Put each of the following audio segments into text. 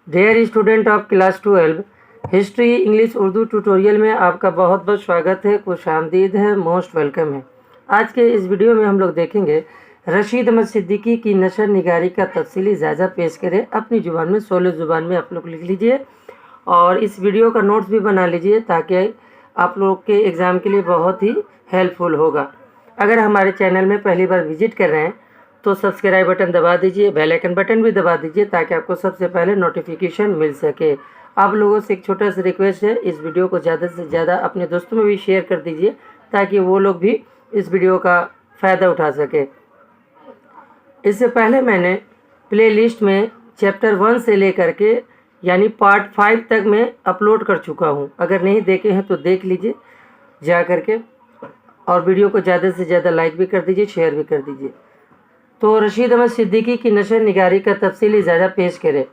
Dear student of class 12 history English Urdu tutorial में आपका बहुत बहुत स्वागत है, खुशामदीद है, मोस्ट वेलकम है। आज के इस वीडियो में हम लोग देखेंगे रशीद अहमद सिद्दीकी की नशर निगारी का तफसीली जायज़ा पेश करें। अपनी ज़ुबान में 16 ज़ुबान में आप लोग लिख लीजिए और इस वीडियो का नोट्स भी बना लीजिए ताकि आप लोग के एग्ज़ाम के लिए बहुत ही हेल्पफुल होगा। अगर हमारे चैनल में पहली बार विजिट कर रहे हैं तो सब्सक्राइब बटन दबा दीजिए, बेल आइकन बटन भी दबा दीजिए ताकि आपको सबसे पहले नोटिफिकेशन मिल सके। आप लोगों से एक छोटा सा रिक्वेस्ट है, इस वीडियो को ज़्यादा से ज़्यादा अपने दोस्तों में भी शेयर कर दीजिए ताकि वो लोग भी इस वीडियो का फ़ायदा उठा सके। इससे पहले मैंने प्ले लिस्ट में चैप्टर 1 से लेकर के यानी पार्ट 5 तक मैं अपलोड कर चुका हूँ। अगर नहीं देखे हैं तो देख लीजिए जा करके, और वीडियो को ज़्यादा से ज़्यादा लाइक भी कर दीजिए, शेयर भी कर दीजिए। तो रशीद अहमद सिद्दीकी की नशर निगारी का तफसीली जायज़ा पेश करें।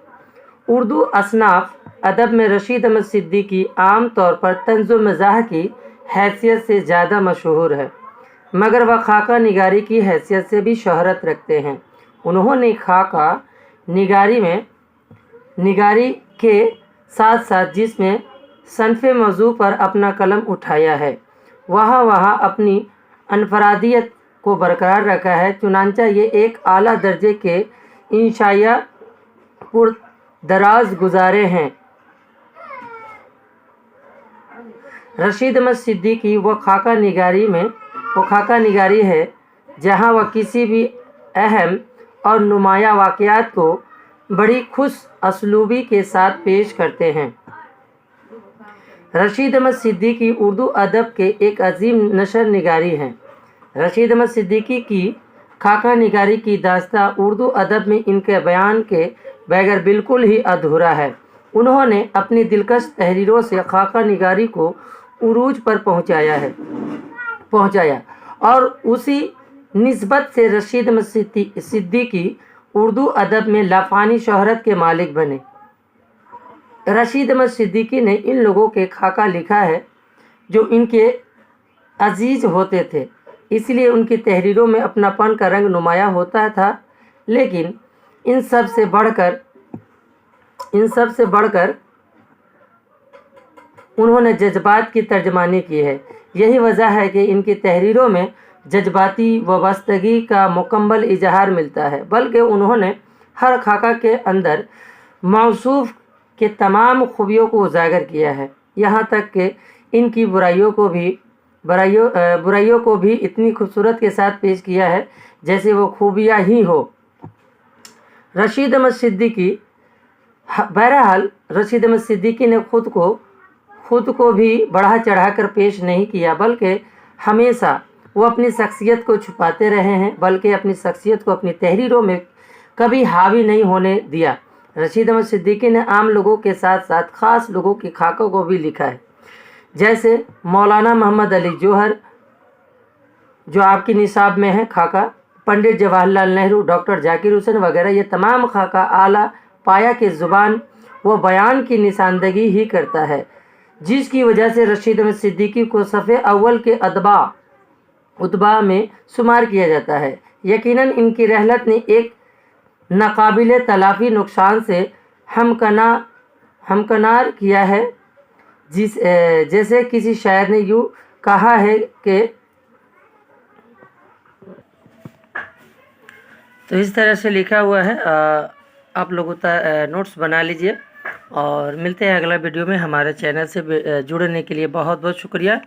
उर्दू असनाफ अदब में रशीद अहमद सिद्दीकी आम तौर पर तंज़ व मज़ाह की हैसियत से ज़्यादा मशहूर है, मगर वह खाका निगारी की हैसियत से भी शोहरत रखते हैं। उन्होंने खाका निगारी के साथ साथ जिसमें सनफ़े मौजू पर अपना कलम उठाया है, वहाँ अपनी अनफरादियत को बरकरार रखा है। चुनांचा ये एक आला दर्जे के इंशाया पुरदराज गुजारे हैं। रशीद अहमद सिद्दीकी वो खाका निगारी है जहाँ वह किसी भी अहम और नुमाया वाक़यात को बड़ी खुश असलूबी के साथ पेश करते हैं। रशीद अहमद सिद्दीकी उर्दू अदब के एक अजीम नशर निगारी हैं। रशीद अहमद सिद्दीकी की खाका निगारी की दास्तां उर्दू अदब में इनके बयान के बगैर बिल्कुल ही अधूरा है। उन्होंने अपनी दिलकश तहरीरों से खाका निगारी को उरूज पर पहुंचाया और उसी निस्बत से रशीद अहमद सिद्दीकी उर्दू अदब में लाफानी शोहरत के मालिक बने। रशीद अहमद सिद्दीकी ने इन लोगों के खाका लिखा है जो इनके अजीज़ होते थे, इसलिए उनकी तहरीरों में अपनापन का रंग नुमाया होता था। लेकिन इन सब से बढ़कर उन्होंने जज्बात की तर्जमानी की है। यही वजह है कि इनकी तहरीरों में जज्बाती वाबस्तगी का मुकम्मल इजहार मिलता है, बल्कि उन्होंने हर खाका के अंदर मौसूफ के तमाम खूबियों को उजागर किया है, यहाँ तक कि इनकी बुराइयों को भी इतनी खूबसूरत के साथ पेश किया है जैसे वो खूबियाँ ही हो। रशीद अहमद सिद्दीकी ने खुद को भी बढ़ा चढ़ाकर पेश नहीं किया, बल्कि हमेशा वो अपनी शख्सियत को छुपाते रहे हैं, बल्कि अपनी शख्सियत को अपनी तहरीरों में कभी हावी नहीं होने दिया। रशीद अहमद सिद्दीकी ने आम लोगों के साथ साथ ख़ास लोगों की खाकों को भी लिखा है, जैसे मौलाना मोहम्मद अली जौहर जो आपकी निसाब में है खाका, पंडित जवाहरलाल नेहरू, डॉक्टर जाकिर हुसैन वगैरह। ये तमाम खाका आला पाया के ज़ुबान व बयान की निशानदगी ही करता है, जिसकी वजह से रशीद अहमद सिद्दीकी को सफ़े अव्वल के उतबा में शुमार किया जाता है। यकीनन इनकी रहलत ने एक नाकाबिले तलाफ़ी नुकसान से हमकनार किया है। जैसे किसी शायर ने यूँ कहा है कि, तो इस तरह से लिखा हुआ है। आप लोग नोट्स बना लीजिए और मिलते हैं अगला वीडियो में। हमारे चैनल से जुड़ने के लिए बहुत बहुत शुक्रिया।